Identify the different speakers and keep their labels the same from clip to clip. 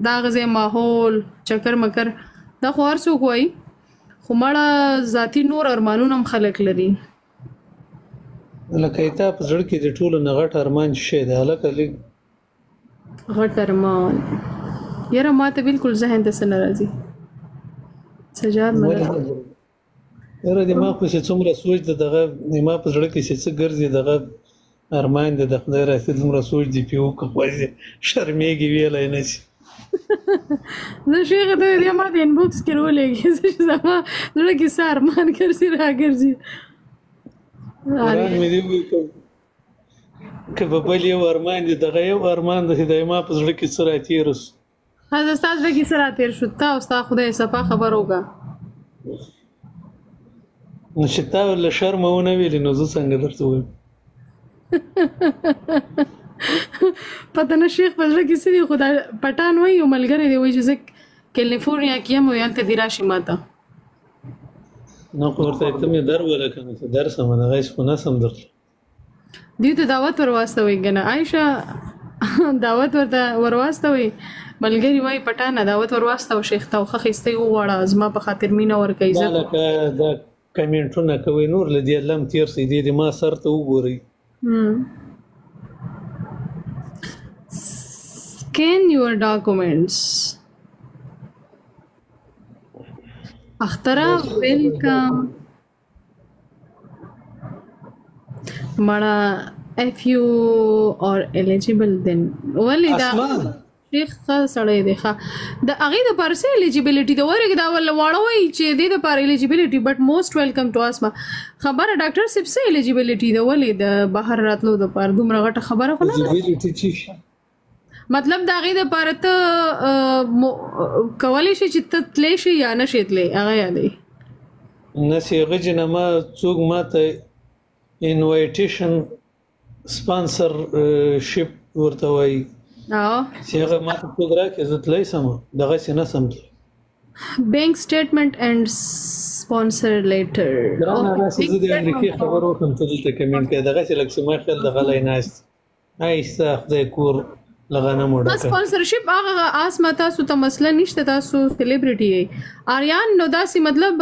Speaker 1: دا غزه ماحول چکر مکر دا خو هر څوک وایي خو مړه ذاتی نور ارمانونه هم خلک لري
Speaker 2: لکه تا په زړه کې د ټولو نه غټ ارمان شي دی هلکه لږ
Speaker 1: غټ ارمان یاره ما ته بالکل ذهن ته څه نه راځي سجاد مله
Speaker 2: یاره دماغ پسې څومره سوچ د دغه دماغ په زړه کې څه ګرځي دغه ارمان د خدای راځي څومره سوچ دی پیو کوي شرمېږي ویلای نه شي
Speaker 1: زه شیخ ته یې ما د انبوکس کې ولېږي چې زما زړه کې څه ارمان ګرځي راګرځي
Speaker 2: قرآن مې دی وایي که په بل یو ارمان دی دغه یو ارمان د ما په زړه کې څه راتېر شو
Speaker 1: هغه ستا زړه کې څه راتېر شو تا او ستا خدای صفا خبر وکړه
Speaker 2: نو چې تا له شرمه ونه ویلې نو زه څنګه درته ووایم
Speaker 1: پته نه شیخ په زړه کې څه دي خو دا پټان وایي یو ملګری دی وایي چې زه کیلیفورنیا کې یم او هلته دې راشي ما ته
Speaker 2: نو خو ورته ته مې در ولکنه چې درس هم دغه هېڅ خو نسم درتلی
Speaker 1: دوی ته دعوت ور واستوئ ګنه عایشه دعوت ورته ور واستوئ ملګري وایي پټانه دعوت ور واستو شیخ ته ښه ښایسته یې وغواړه زما په خاطر مینه ورکوي
Speaker 2: دا لکه دا کمنټونه کوي نور له دې الله م تېر شي دې ما سر ته وګورئ
Speaker 1: Scan your documents. Akhtara, welcome. Mara, if you are eligible, then Walida. شیخ سړی دی ښه د هغې دپاره څه الیجیبلیټي ده ورګې دا واړه وایي چې دې دپاره الیجیبلیټي بټ موسټ ویلکم ټو اسما خبره ډاکټر صاحب څه الیجیبلیټي ده ولې د بهر راتلو دپاره دومره غټه خبره خو نه مطلب د هغې دپاره ته کولی شي چې ته تلی شي یا نه شي تلی هغه یادوي
Speaker 2: نسې هغه جنه ما څوک ما ته انوایټیشن سپانسرشپ ورته وایي چې هغه ما ته څوک راکړي زه تلی سم دغسې نه سم تلی
Speaker 1: بینک سټیټمنټ اینډ سپانسر لیټر
Speaker 2: ګرانه راسه زه د امریکې خبر وکړم ته دلته کمنټ کوې دغسې لکه چې ما خیال د غلی ناست آهسته خدای کور له غنمو ډکه
Speaker 1: سپانسرشپ هغه اسمه تاسو ته مسله نشته تاسو سلیبریټي یې آریان نو داسې مطلب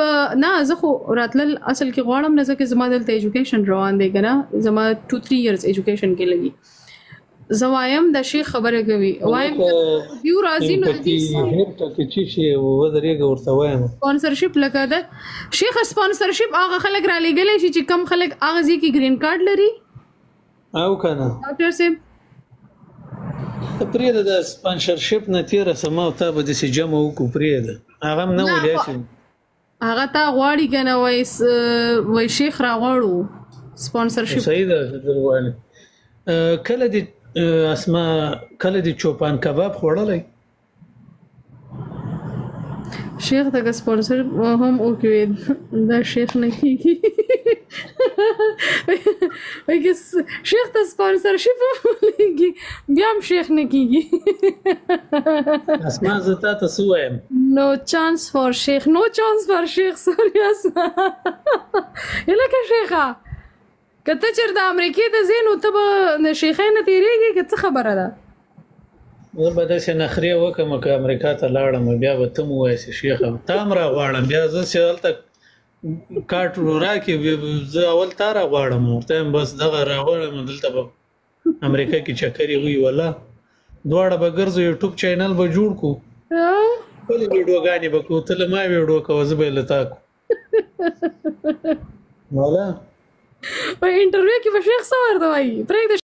Speaker 1: نه زه خو راتلل اصل کې غواړم نه ځکه زما دلته ایجوکیشن روان دی که نه زما 2-3 years ایجوکیشن کې لګي زه وایم د شیخ خبره کوي وایم یو راځي نو سپانسرشپ لکه د شیخ سپانسرشپ هغه خلک را لېږلی شي چې کم خلک هغه ځای کې ګرین کارډ لري
Speaker 2: او که نه
Speaker 1: ډاکټر صاحب
Speaker 2: پرېږده د سپانسرشپ نه تېره سما او تا به داسې جمع وکړو پرېږده هغه هم نه ولیا چې
Speaker 1: هغه تا غواړي که نه وایي شیخ را غواړو سپانسرشپ
Speaker 2: صحیح ده غواړي کله دې اسما کله دې چوپان کباب خوړلی
Speaker 1: شیخ ته که سپانسر هم وکړي دا شیخ نه کېږي شیخ ته سپانسرشپ ولېږي بیا هم شیخ نه کېږي
Speaker 2: اسما زه تا ته څه وایم
Speaker 1: نو چانس فار شیخ نو چانس فار شیخ سوري اسما لکه شیخه که ته چېرته امریکې ته ځې نو ته به د شیخۍ نه تېرېږې که څه خبره ده
Speaker 2: زه به داسې نخرې وکړم که امریکا ته لاړم بیا به ته م ووایې چې شیخه تا هم راغواړم بیا زه چې هلته کارټ راکړې زه اول تا راغواړم ورته یم بس دغه راغواړم دلته به امریکا کې چکرې وي والله دواړه به ګرځو یوټوب چینل به جوړ کړو خپلې ویډیوګانې به کړو ته له ما ویډیو کوه زه به یې له تا کړو والله
Speaker 1: په انټرویو کې به شیخ څه ورته وایي پرېږده